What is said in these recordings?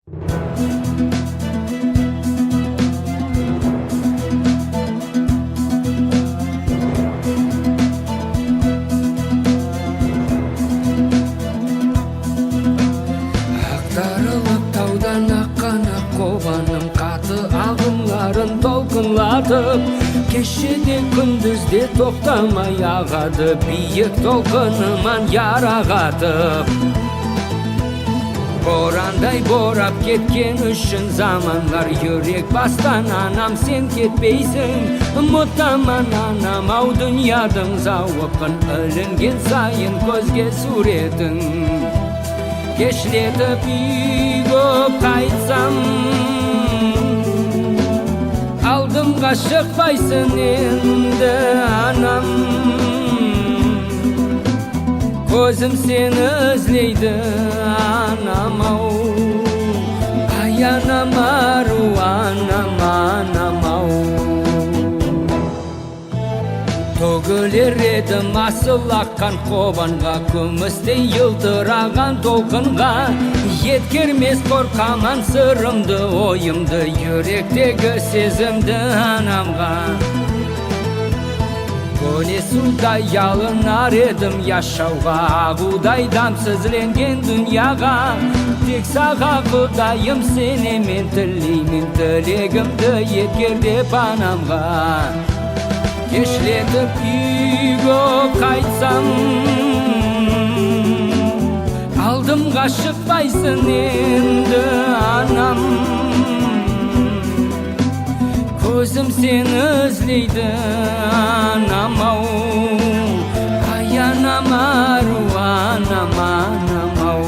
Aktarılıp taudan akkan kovanым katı ағымларын толқынлатып, кешеде күндүзде тоқтамай ағады биік толқыныман ярағатып. Борандай борап кеткен үшін заманлар, жүрек бастан анам сен кетпейсің. Ұмытаман анам ау дүниядың зауқын, ілінген сайын көзге суретің. Кешілетіп үйге қайтсам, алдымға шықпайсың енді анам. Көзім сені ізлейді анам ау, ай анам ару анам анам ау. Төгілер едім асыл аққан қобанға, күмістей йылтыраған толқынға. Еткермес қорқаман сырымды, ойымды, жүректегі сезімді анамға. Көне судай ялынар едім яшауға, ағудай дамсызленген дүнияға. Тек саға құдайым сенемен тілеймін, тілегімді еткер деп анамға. Кешілетіп үйге қайтсам, алдымға шықпайсың енді анам. Көзім сені ізлейді анам ау, ай анам ару анам анам ау.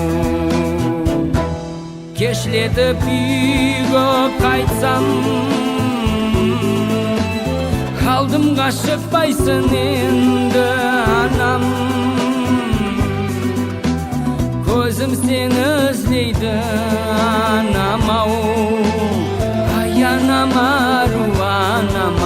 Кешілетіп үйге қайтсам, алдымға шықпайсың енді анам. Көзім сені ізлейді анам ау, ай анам ару анам